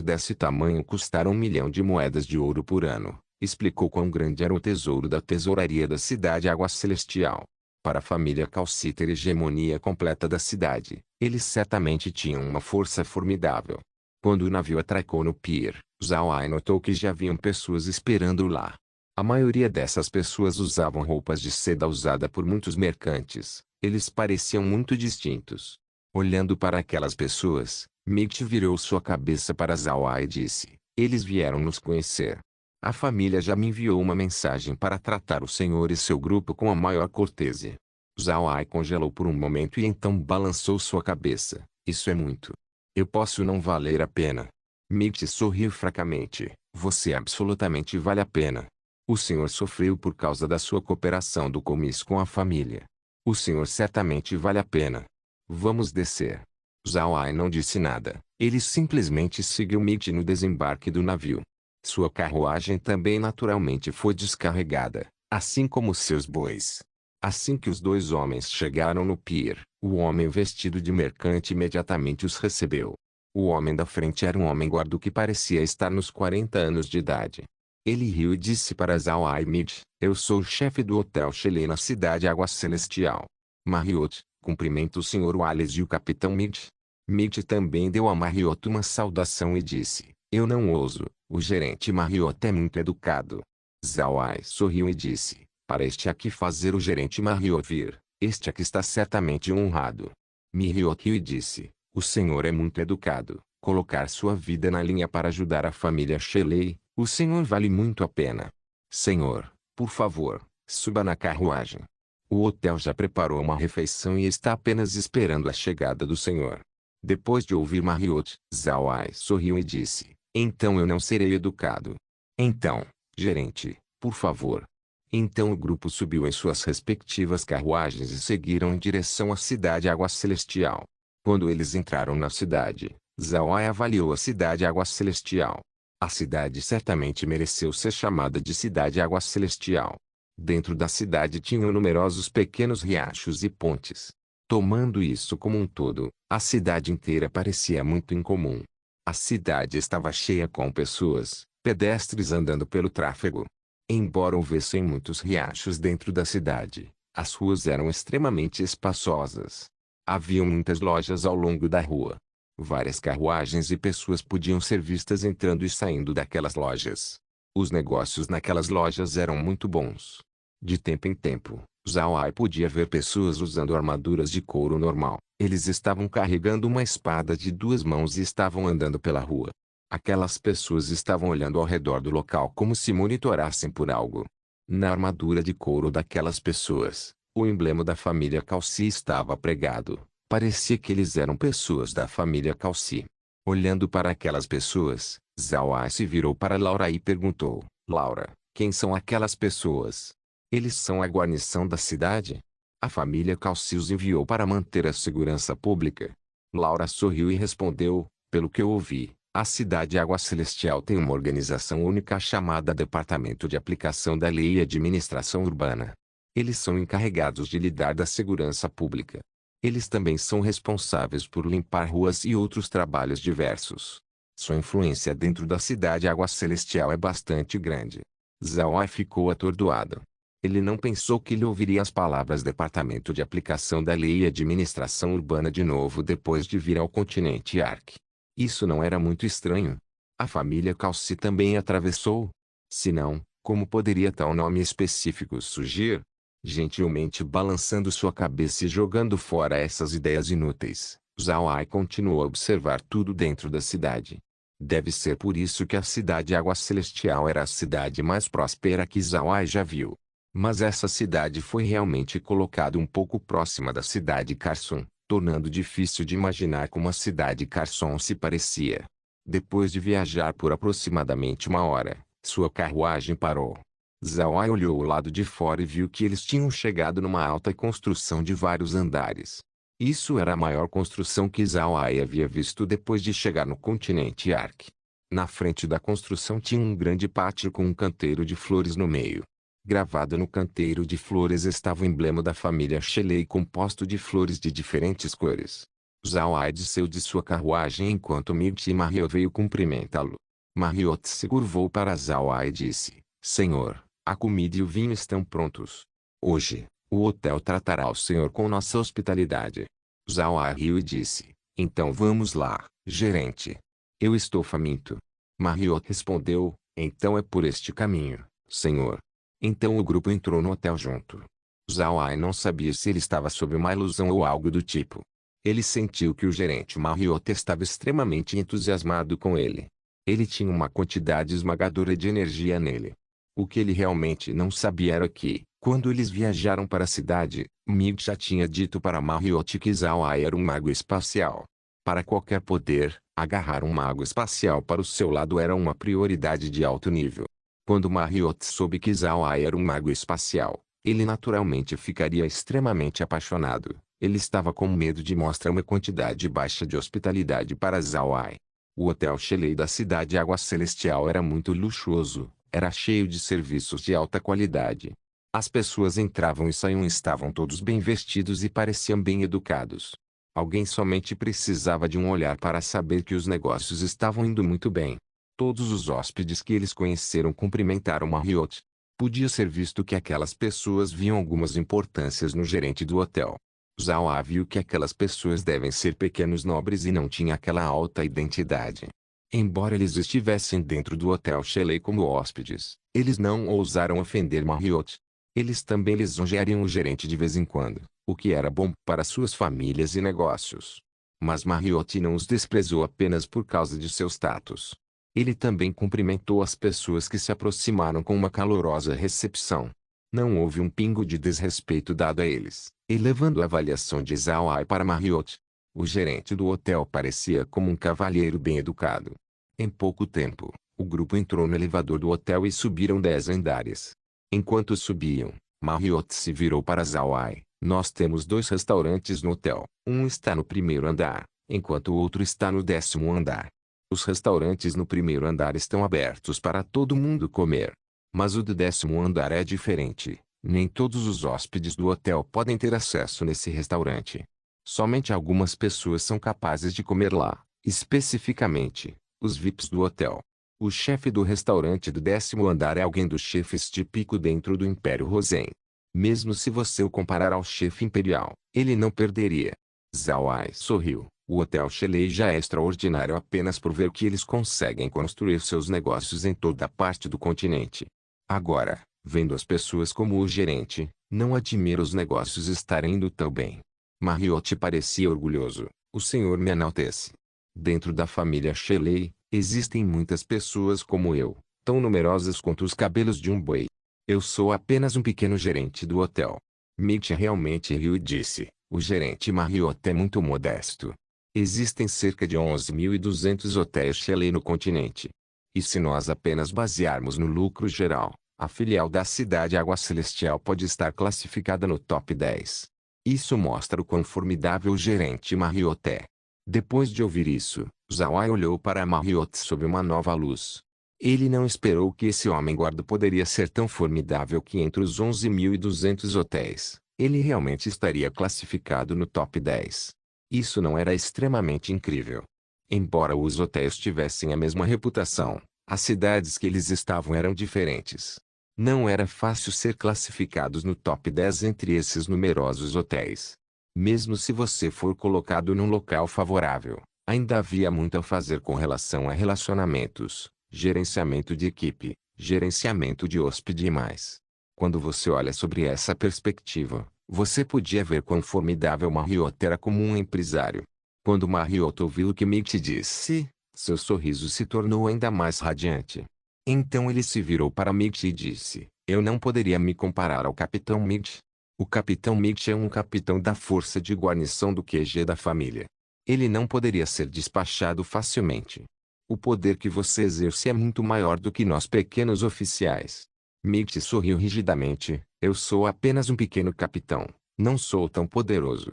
desse tamanho custar 1 milhão de moedas de ouro por ano, explicou quão grande era o tesouro da tesouraria da cidade Água Celestial. Para a família Calci ter hegemonia completa da cidade, eles certamente tinham uma força formidável. Quando o navio atracou no pier, Zhao notou que já haviam pessoas esperando lá. A maioria dessas pessoas usavam roupas de seda usada por muitos mercantes. Eles pareciam muito distintos. Olhando para aquelas pessoas, Mirt virou sua cabeça para Zhao e disse: eles vieram nos conhecer. A família já me enviou uma mensagem para tratar o senhor e seu grupo com a maior cortesia. Zhao congelou por um momento e então balançou sua cabeça. Isso é muito. Eu posso não valer a pena. Mirt sorriu fracamente. Você absolutamente vale a pena. O senhor sofreu por causa da sua cooperação do comício com a família. O senhor certamente vale a pena. Vamos descer. Zhao não disse nada. Ele simplesmente seguiu Mirt no desembarque do navio. Sua carruagem também naturalmente foi descarregada, assim como seus bois. Assim que os dois homens chegaram no pier, o homem vestido de mercante imediatamente os recebeu. O homem da frente era um homem gordo que parecia estar nos 40 anos de idade. Ele riu e disse para Zhao e Mirt: eu sou o chefe do Hotel Shelley na cidade Água Celestial. Marriott, cumprimenta o Sr. Wallace e o Capitão Mirt. Mirt também deu a Marriott uma saudação e disse: eu não ouso, o gerente Marriott é muito educado. Zhao sorriu e disse: para este aqui fazer o gerente Marriott vir, este aqui está certamente honrado. Marriott riu e disse: o senhor é muito educado, colocar sua vida na linha para ajudar a família Shelley, o senhor vale muito a pena. Senhor, por favor, suba na carruagem. O hotel já preparou uma refeição e está apenas esperando a chegada do senhor. Depois de ouvir Marriott, Zhao sorriu e disse: então eu não serei educado. Então, gerente, por favor. Então o grupo subiu em suas respectivas carruagens e seguiram em direção à cidade Água Celestial. Quando eles entraram na cidade, Zhao avaliou a cidade Água Celestial. A cidade certamente mereceu ser chamada de cidade Água Celestial. Dentro da cidade tinham numerosos pequenos riachos e pontes. Tomando isso como um todo, a cidade inteira parecia muito incomum. A cidade estava cheia com pessoas, pedestres andando pelo tráfego. Embora houvessem muitos riachos dentro da cidade, as ruas eram extremamente espaçosas. Haviam muitas lojas ao longo da rua. Várias carruagens e pessoas podiam ser vistas entrando e saindo daquelas lojas. Os negócios naquelas lojas eram muito bons. De tempo em tempo, Zhao podia ver pessoas usando armaduras de couro normal. Eles estavam carregando uma espada de 2 mãos e estavam andando pela rua. Aquelas pessoas estavam olhando ao redor do local como se monitorassem por algo. Na armadura de couro daquelas pessoas, o emblema da família Calci estava pregado. Parecia que eles eram pessoas da família Calci. Olhando para aquelas pessoas, Zhao se virou para Laura e perguntou: Laura, quem são aquelas pessoas? Eles são a guarnição da cidade? A família Calci os enviou para manter a segurança pública. Laura sorriu e respondeu: pelo que eu ouvi, a cidade Água Celestial tem uma organização única chamada Departamento de Aplicação da Lei e Administração Urbana. Eles são encarregados de lidar da segurança pública. Eles também são responsáveis por limpar ruas e outros trabalhos diversos. Sua influência dentro da cidade Água Celestial é bastante grande. Zhao ficou atordoado. Ele não pensou que ele ouviria as palavras Departamento de Aplicação da Lei e Administração Urbana de novo depois de vir ao continente Ark. Isso não era muito estranho. A família Calci também atravessou. Se não, como poderia tal nome específico surgir? Gentilmente balançando sua cabeça e jogando fora essas ideias inúteis, Zhao continuou a observar tudo dentro da cidade. Deve ser por isso que a cidade Água Celestial era a cidade mais próspera que Zhao já viu. Mas essa cidade foi realmente colocada um pouco próxima da cidade Carson, tornando difícil de imaginar como a cidade Carson se parecia. Depois de viajar por aproximadamente 1 hora, sua carruagem parou. Zhao Ai olhou o lado de fora e viu que eles tinham chegado numa alta construção de vários andares. Isso era a maior construção que Zhao Ai havia visto depois de chegar no continente Ark. Na frente da construção tinha um grande pátio com um canteiro de flores no meio. Gravado no canteiro de flores estava o emblema da família Shelley composto de flores de diferentes cores. Zhao Ai desceu de sua carruagem enquanto Might e Mariot veio cumprimentá-lo. Mariot se curvou para Zhao Ai e disse: Senhor, a comida e o vinho estão prontos. Hoje, o hotel tratará o senhor com nossa hospitalidade. Zhao Ai riu e disse: Então vamos lá, gerente. Eu estou faminto. Mariot respondeu: Então é por este caminho, senhor. Então o grupo entrou no hotel junto. Zhao Ai não sabia se ele estava sob uma ilusão ou algo do tipo. Ele sentiu que o gerente Mariot estava extremamente entusiasmado com ele. Ele tinha uma quantidade esmagadora de energia nele. O que ele realmente não sabia era que, quando eles viajaram para a cidade, Mig já tinha dito para Mariot que Zhao Ai era um mago espacial. Para qualquer poder, agarrar um mago espacial para o seu lado era uma prioridade de alto nível. Quando Mariot soube que Zhao Ai era um mago espacial, ele naturalmente ficaria extremamente apaixonado. Ele estava com medo de mostrar uma quantidade baixa de hospitalidade para Zhao Ai. O Hotel Shelley da cidade Água Celestial era muito luxuoso, era cheio de serviços de alta qualidade. As pessoas entravam e saíam e estavam todos bem vestidos e pareciam bem educados. Alguém somente precisava de um olhar para saber que os negócios estavam indo muito bem. Todos os hóspedes que eles conheceram cumprimentaram Mariot. Podia ser visto que aquelas pessoas viam algumas importâncias no gerente do hotel. Zhao Ai viu que aquelas pessoas devem ser pequenos nobres e não tinha aquela alta identidade. Embora eles estivessem dentro do Hotel Shelley como hóspedes, eles não ousaram ofender Mariot. Eles também lisonjeariam o gerente de vez em quando, o que era bom para suas famílias e negócios. Mas Mariot não os desprezou apenas por causa de seu status. Ele também cumprimentou as pessoas que se aproximaram com uma calorosa recepção. Não houve um pingo de desrespeito dado a eles, elevando a avaliação de Zhao Ai para Mariot. O gerente do hotel parecia como um cavalheiro bem educado. Em pouco tempo, o grupo entrou no elevador do hotel e subiram 10 andares. Enquanto subiam, Mariot se virou para Zhao Ai. Nós temos 2 restaurantes no hotel. Um está no primeiro andar, enquanto o outro está no 10º andar. Os restaurantes no primeiro andar estão abertos para todo mundo comer. Mas o do 10º andar é diferente. Nem todos os hóspedes do hotel podem ter acesso nesse restaurante. Somente algumas pessoas são capazes de comer lá, especificamente, os VIPs do hotel. O chefe do restaurante do 10º andar é alguém dos chefes típico dentro do Império Rosen. Mesmo se você o comparar ao chefe imperial, ele não perderia. Zhao Ai sorriu. O Hotel Shelley já é extraordinário apenas por ver que eles conseguem construir seus negócios em toda parte do continente. Agora, vendo as pessoas como o gerente, não admira os negócios estarem indo tão bem. Mariot parecia orgulhoso. O senhor me enaltece. Dentro da família Shelley, existem muitas pessoas como eu, tão numerosas quanto os cabelos de um boi. Eu sou apenas um pequeno gerente do hotel. Mitch realmente riu e disse, o gerente Mariot é muito modesto. Existem cerca de 11.200 hotéis Shelley no continente. E se nós apenas basearmos no lucro geral, a filial da cidade Água Celestial pode estar classificada no top 10. Isso mostra o quão formidável o gerente Mariot é. Depois de ouvir isso, Zhao Ai olhou para Mariot sob uma nova luz. Ele não esperou que esse homem guarda poderia ser tão formidável que entre os 11.200 hotéis, ele realmente estaria classificado no top 10. Isso não era extremamente incrível. Embora os hotéis tivessem a mesma reputação, as cidades que eles estavam eram diferentes. Não era fácil ser classificados no top 10 entre esses numerosos hotéis. Mesmo se você for colocado num local favorável, ainda havia muito a fazer com relação a relacionamentos, gerenciamento de equipe, gerenciamento de hóspede e mais. Quando você olha sobre essa perspectiva, você podia ver quão formidável Mariot era como um empresário. Quando Mariot ouviu o que Mitch disse, seu sorriso se tornou ainda mais radiante. Então ele se virou para Mitch e disse, eu não poderia me comparar ao Capitão Mitch. O Capitão Mitch é um capitão da força de guarnição do QG da família. Ele não poderia ser despachado facilmente. O poder que você exerce é muito maior do que nós pequenos oficiais. Milt sorriu rigidamente. Eu sou apenas um pequeno capitão. Não sou tão poderoso.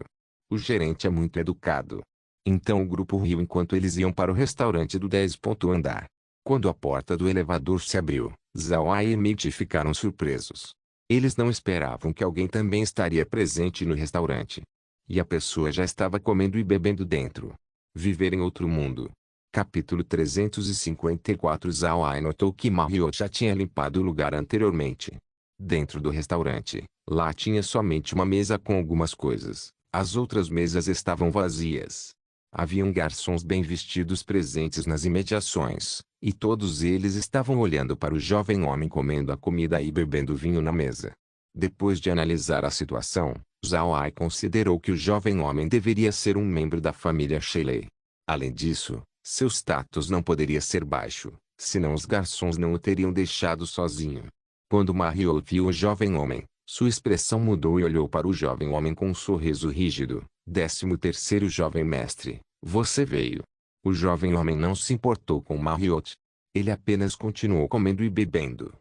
O gerente é muito educado. Então o grupo riu enquanto eles iam para o restaurante do 10º andar. Quando a porta do elevador se abriu, Zhao Ai e Milt ficaram surpresos. Eles não esperavam que alguém também estaria presente no restaurante. E a pessoa já estava comendo e bebendo dentro. Viver em outro mundo. Capítulo 354. Zhao Ai notou que Marriott já tinha limpado o lugar anteriormente. Dentro do restaurante, lá tinha somente uma mesa com algumas coisas. As outras mesas estavam vazias. Haviam garçons bem vestidos presentes nas imediações, e todos eles estavam olhando para o jovem homem comendo a comida e bebendo vinho na mesa. Depois de analisar a situação, Zhao Ai considerou que o jovem homem deveria ser um membro da família Shelley. Além disso, seu status não poderia ser baixo, senão os garçons não o teriam deixado sozinho. Quando Mario viu o jovem homem, sua expressão mudou e olhou para o jovem homem com um sorriso rígido. 13º jovem mestre, você veio. O jovem homem não se importou com Marriott. Ele apenas continuou comendo e bebendo.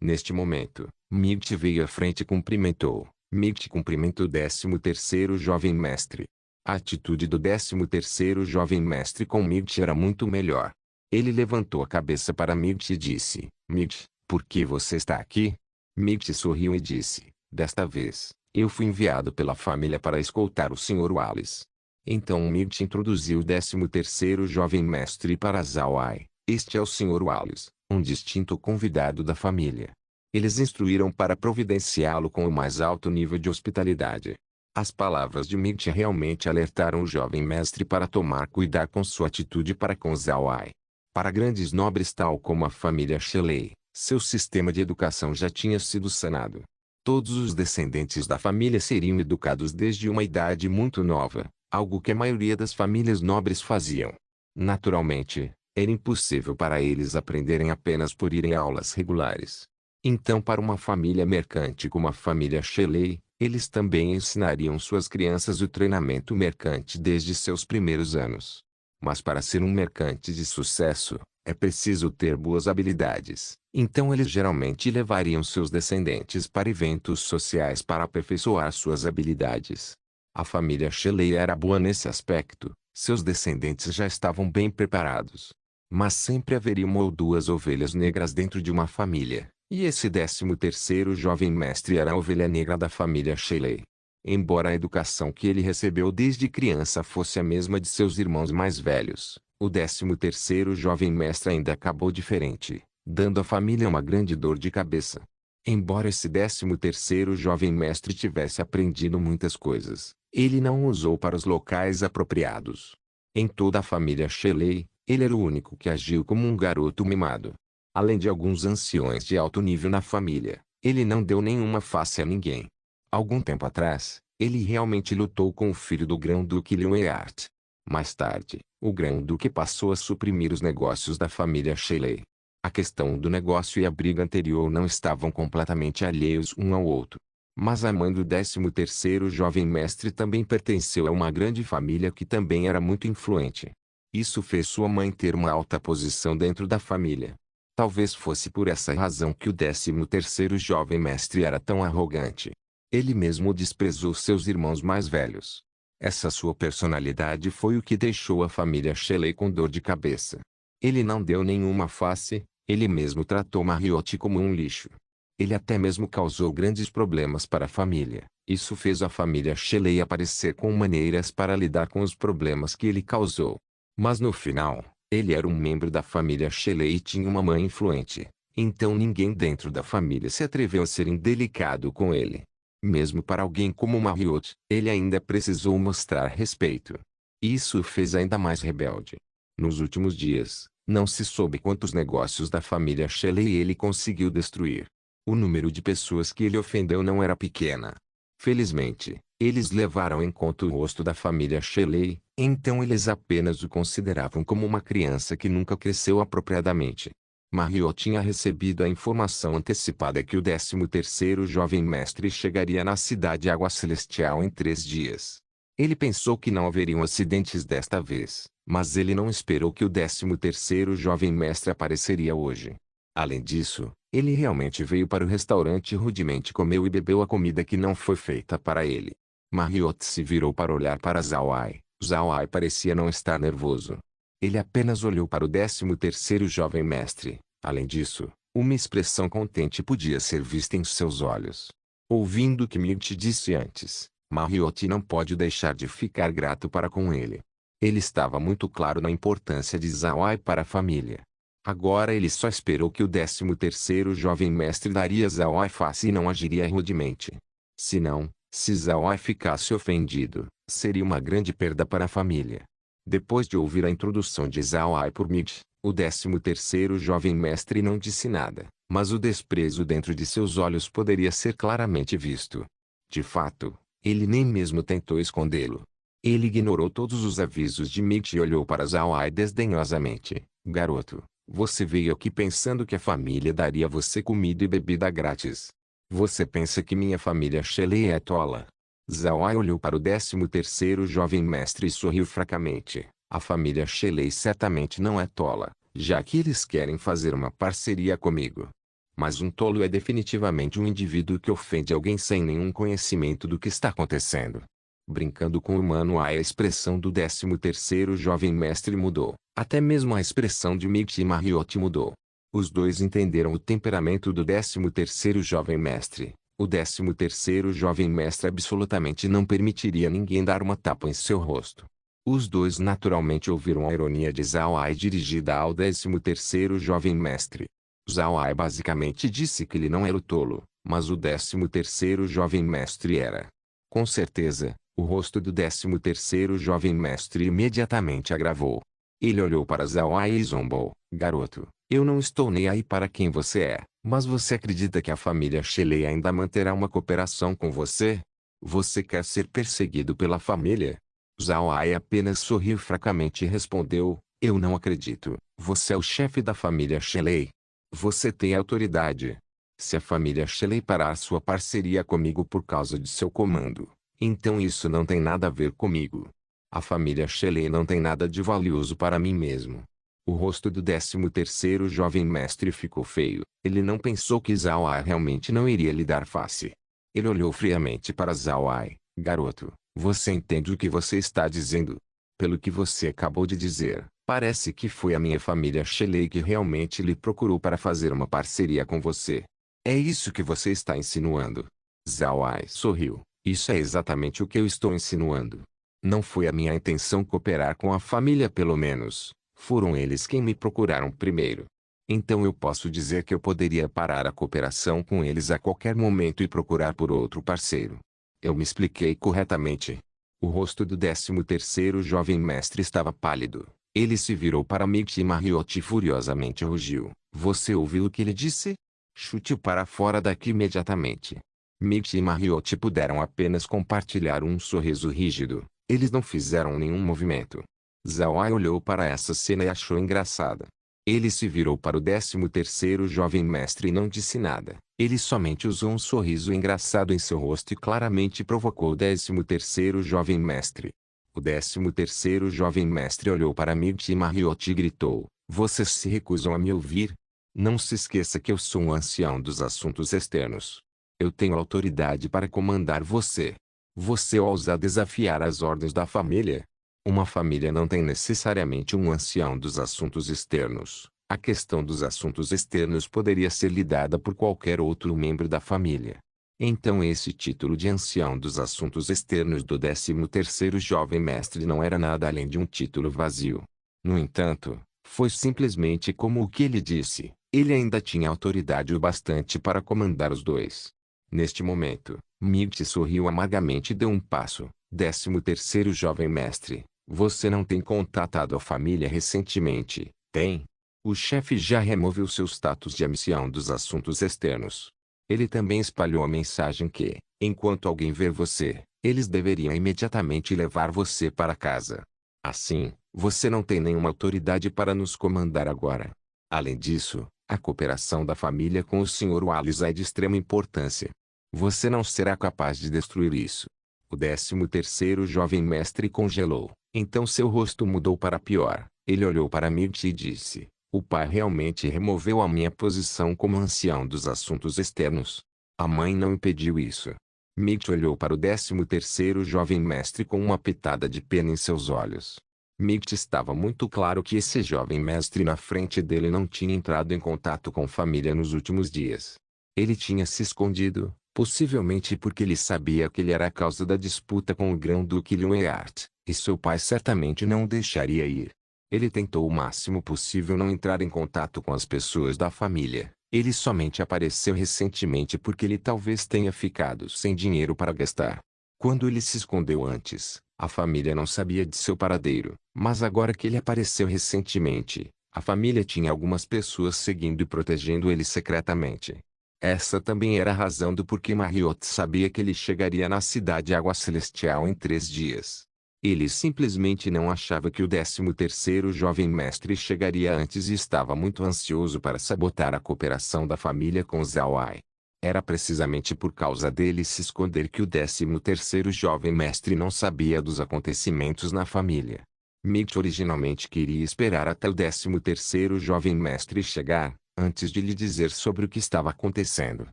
Neste momento, Milt veio à frente e cumprimentou. Milt cumprimentou o 13º jovem mestre. A atitude do 13º jovem mestre com Milt era muito melhor. Ele levantou a cabeça para Milt e disse, Milt, por que você está aqui? Milt sorriu e disse, desta vez, eu fui enviado pela família para escoltar o Sr. Wallace. Então Milt introduziu o 13º jovem mestre para Zhao Ai. Este é o Sr. Wallace, um distinto convidado da família. Eles instruíram para providenciá-lo com o mais alto nível de hospitalidade. As palavras de Milt realmente alertaram o jovem mestre para tomar cuidado com sua atitude para com Zhao Ai. Para grandes nobres tal como a família Shelley, seu sistema de educação já tinha sido sanado. Todos os descendentes da família seriam educados desde uma idade muito nova, algo que a maioria das famílias nobres faziam. Naturalmente, era impossível para eles aprenderem apenas por irem a aulas regulares. Então para uma família mercante como a família Shelley, eles também ensinariam suas crianças o treinamento mercante desde seus primeiros anos. Mas para ser um mercante de sucesso, é preciso ter boas habilidades. Então eles geralmente levariam seus descendentes para eventos sociais para aperfeiçoar suas habilidades. A família Shelley era boa nesse aspecto, seus descendentes já estavam bem preparados. Mas sempre haveria uma ou duas ovelhas negras dentro de uma família, e esse 13º jovem mestre era a ovelha negra da família Shelley. Embora a educação que ele recebeu desde criança fosse a mesma de seus irmãos mais velhos, o 13º jovem mestre ainda acabou diferente, dando à família uma grande dor de cabeça. Embora esse 13º jovem mestre tivesse aprendido muitas coisas, ele não usou para os locais apropriados. Em toda a família Shelley, ele era o único que agiu como um garoto mimado. Além de alguns anciões de alto nível na família, ele não deu nenhuma face a ninguém. Algum tempo atrás, ele realmente lutou com o filho do Grão-Duque Leonard. Mais tarde, o Grão-Duque passou a suprimir os negócios da família Shelley. A questão do negócio e a briga anterior não estavam completamente alheios um ao outro. Mas a mãe do 13º jovem mestre também pertenceu a uma grande família que também era muito influente. Isso fez sua mãe ter uma alta posição dentro da família. Talvez fosse por essa razão que o 13º jovem mestre era tão arrogante. Ele mesmo desprezou seus irmãos mais velhos. Essa sua personalidade foi o que deixou a família Shelley com dor de cabeça. Ele não deu nenhuma face, ele mesmo tratou Marriott como um lixo. Ele até mesmo causou grandes problemas para a família. Isso fez a família Shelley aparecer com maneiras para lidar com os problemas que ele causou. Mas no final, ele era um membro da família Shelley e tinha uma mãe influente. Então ninguém dentro da família se atreveu a ser indelicado com ele. Mesmo para alguém como Marriott, ele ainda precisou mostrar respeito. Isso o fez ainda mais rebelde. Nos últimos dias, não se soube quantos negócios da família Shelley ele conseguiu destruir. O número de pessoas que ele ofendeu não era pequena. Felizmente, eles levaram em conta o rosto da família Shelley, então eles apenas o consideravam como uma criança que nunca cresceu apropriadamente. Marriott tinha recebido a informação antecipada que o 13º jovem mestre chegaria na cidade Água Celestial em 3 dias. Ele pensou que não haveriam acidentes desta vez, mas ele não esperou que o 13º jovem mestre apareceria hoje. Além disso, Ele realmente veio para o restaurante e rudemente comeu e bebeu a comida que não foi feita para ele. Marriott se virou para olhar para Zhao Ai. Zhao Ai parecia não estar nervoso. Ele apenas olhou para o 13º jovem mestre. Além disso, uma expressão contente podia ser vista em seus olhos. Ouvindo o que Milt disse antes, Marriott não pode deixar de ficar grato para com ele. Ele estava muito claro na importância de Zhao Ai para a família. Agora ele só esperou que o 13º jovem mestre daria Zhao Ai face e não agiria rudemente. Se não, se Zhao Ai ficasse ofendido, seria uma grande perda para a família. Depois de ouvir a introdução de Zhao Ai por Milt, o 13º jovem mestre não disse nada, mas o desprezo dentro de seus olhos poderia ser claramente visto. De fato, ele nem mesmo tentou escondê-lo. Ele ignorou todos os avisos de Milt e olhou para Zhao Ai desdenhosamente. Garoto, você veio aqui pensando que a família daria a você comida e bebida grátis. Você pensa que minha família Shelley é tola? Zhao Ai olhou para o 13º jovem mestre e sorriu fracamente. A família Shelley certamente não é tola, já que eles querem fazer uma parceria comigo. Mas um tolo é definitivamente um indivíduo que ofende alguém sem nenhum conhecimento do que está acontecendo. Brincando com o humano, a expressão do 13º jovem mestre mudou. Até mesmo a expressão de Milt e Marriott mudou. Os dois entenderam o temperamento do 13º jovem mestre. O 13º jovem mestre absolutamente não permitiria ninguém dar uma tapa em seu rosto. Os dois naturalmente ouviram a ironia de Zhao Ai dirigida ao 13º jovem mestre. Zhao Ai basicamente disse que ele não era o tolo, mas o 13º jovem mestre era. Com certeza, o rosto do 13º jovem mestre imediatamente agravou. Ele olhou para Zhao Ai e zombou. Garoto, eu não estou nem aí para quem você é, mas você acredita que a família Shelley ainda manterá uma cooperação com você? Você quer ser perseguido pela família? Zhao Ai apenas sorriu fracamente e respondeu, eu não acredito. Você é o chefe da família Shelley. Você tem autoridade. Se a família Shelley parar sua parceria comigo por causa de seu comando, então isso não tem nada a ver comigo. A família Shelley não tem nada de valioso para mim mesmo. O rosto do 13º jovem mestre ficou feio. Ele não pensou que Zhao Ai realmente não iria lhe dar face. Ele olhou friamente para Zhao Ai. Garoto, você entende o que você está dizendo? Pelo que você acabou de dizer, parece que foi a minha família Shelley que realmente lhe procurou para fazer uma parceria com você. É isso que você está insinuando? Zhao Ai sorriu. Isso é exatamente o que eu estou insinuando. Não foi a minha intenção cooperar com a família, pelo menos. Foram eles quem me procuraram primeiro. Então eu posso dizer que eu poderia parar a cooperação com eles a qualquer momento e procurar por outro parceiro. Eu me expliquei corretamente. O rosto do 13º jovem mestre estava pálido. Ele se virou para Milt e Marriott e furiosamente rugiu. Você ouviu o que ele disse? Chute-o para fora daqui imediatamente. Milt e Marriott puderam apenas compartilhar um sorriso rígido. Eles não fizeram nenhum movimento. Zhao Ai olhou para essa cena e achou engraçada. Ele se virou para o 13º jovem mestre e não disse nada. Ele somente usou um sorriso engraçado em seu rosto e claramente provocou o 13º jovem mestre. O 13º jovem mestre olhou para Milt e Marriott e gritou, vocês se recusam a me ouvir? Não se esqueça que eu sou um ancião dos assuntos externos. Eu tenho autoridade para comandar você. Você ousa desafiar as ordens da família? Uma família não tem necessariamente um ancião dos assuntos externos. A questão dos assuntos externos poderia ser lidada por qualquer outro membro da família. Então esse título de ancião dos assuntos externos do 13º jovem mestre não era nada além de um título vazio. No entanto, foi simplesmente como o que ele disse. Ele ainda tinha autoridade o bastante para comandar os dois. Neste momento, Milt sorriu amargamente e deu um passo. 13º jovem mestre, você não tem contatado a família recentemente, tem? O chefe já removeu seu status de ancião dos assuntos externos. Ele também espalhou a mensagem que, enquanto alguém ver você, eles deveriam imediatamente levar você para casa. Assim, você não tem nenhuma autoridade para nos comandar agora. Além disso, a cooperação da família com o Sr. Wallace é de extrema importância. Você não será capaz de destruir isso. O 13º jovem mestre congelou. Então seu rosto mudou para pior. Ele olhou para Mirt e disse, O pai realmente removeu a minha posição como ancião dos assuntos externos. A mãe não impediu isso. Mikt olhou para o 13º jovem mestre com uma pitada de pena em seus olhos. Mikt estava muito claro que esse jovem mestre na frente dele não tinha entrado em contato com família nos últimos dias. Ele tinha se escondido, possivelmente porque ele sabia que ele era a causa da disputa com o grão-duque Lueart, e seu pai certamente não o deixaria ir. Ele tentou o máximo possível não entrar em contato com as pessoas da família. Ele somente apareceu recentemente porque ele talvez tenha ficado sem dinheiro para gastar. Quando ele se escondeu antes, a família não sabia de seu paradeiro, mas agora que ele apareceu recentemente, a família tinha algumas pessoas seguindo e protegendo ele secretamente. Essa também era a razão do porquê Marriott sabia que ele chegaria na cidade Água Celestial em 3 dias. Ele simplesmente não achava que o 13º jovem mestre chegaria antes e estava muito ansioso para sabotar a cooperação da família com Zawai. Era precisamente por causa dele se esconder que o 13º jovem mestre não sabia dos acontecimentos na família. Mikt originalmente queria esperar até o 13º jovem mestre chegar, antes de lhe dizer sobre o que estava acontecendo.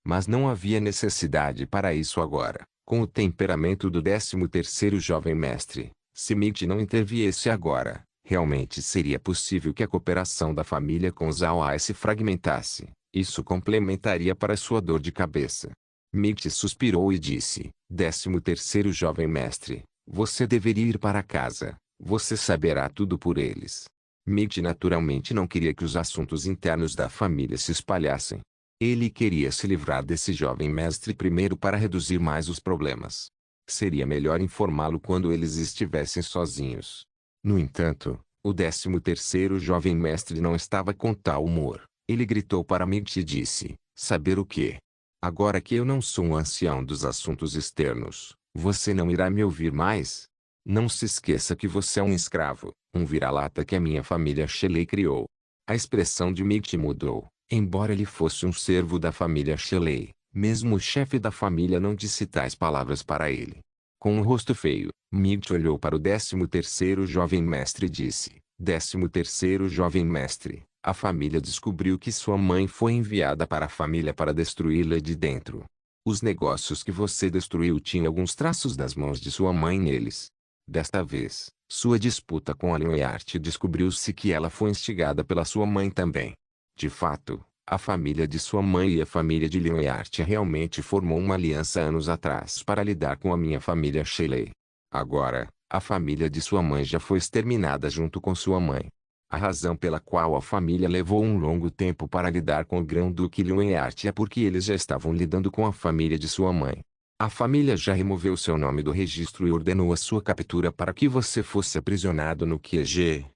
Mas não havia necessidade para isso agora. Com o temperamento do 13º jovem mestre, se Mikt não interviesse agora, realmente seria possível que a cooperação da família com Zawai se fragmentasse. Isso complementaria para sua dor de cabeça. Mikt suspirou e disse, 13º jovem mestre, você deveria ir para casa, você saberá tudo por eles. Mikt naturalmente não queria que os assuntos internos da família se espalhassem. Ele queria se livrar desse jovem mestre primeiro para reduzir mais os problemas. Seria melhor informá-lo quando eles estivessem sozinhos. No entanto, o 13º jovem mestre não estava com tal humor. Ele gritou para Mikt e disse, saber o quê? Agora que eu não sou um ancião dos assuntos externos, você não irá me ouvir mais? Não se esqueça que você é um escravo, um vira-lata que a minha família Shelley criou. A expressão de Mikt mudou. Embora ele fosse um servo da família Shelley, mesmo o chefe da família não disse tais palavras para ele. Com um rosto feio, Mikt olhou para o 13º jovem mestre e disse, 13º jovem mestre, a família descobriu que sua mãe foi enviada para a família para destruí-la de dentro. Os negócios que você destruiu tinham alguns traços das mãos de sua mãe neles. Desta vez, sua disputa com a Leonhart descobriu-se que ela foi instigada pela sua mãe também. De fato, a família de sua mãe e a família de Leonhart realmente formou uma aliança anos atrás para lidar com a minha família Shelley. Agora, a família de sua mãe já foi exterminada junto com sua mãe. A razão pela qual a família levou um longo tempo para lidar com o grão-duque Leonhart é porque eles já estavam lidando com a família de sua mãe. A família já removeu seu nome do registro e ordenou a sua captura para que você fosse aprisionado no QG.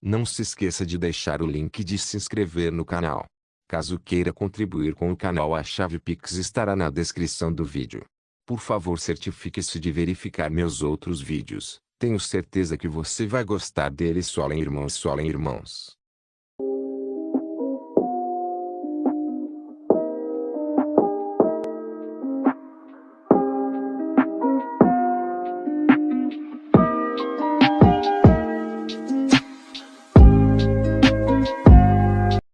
Não se esqueça de deixar o link de se inscrever no canal. Caso queira contribuir com o canal, a chave Pix estará na descrição do vídeo. Por favor, certifique-se de verificar meus outros vídeos. Tenho certeza que você vai gostar deles. Solem irmãos, solem irmãos.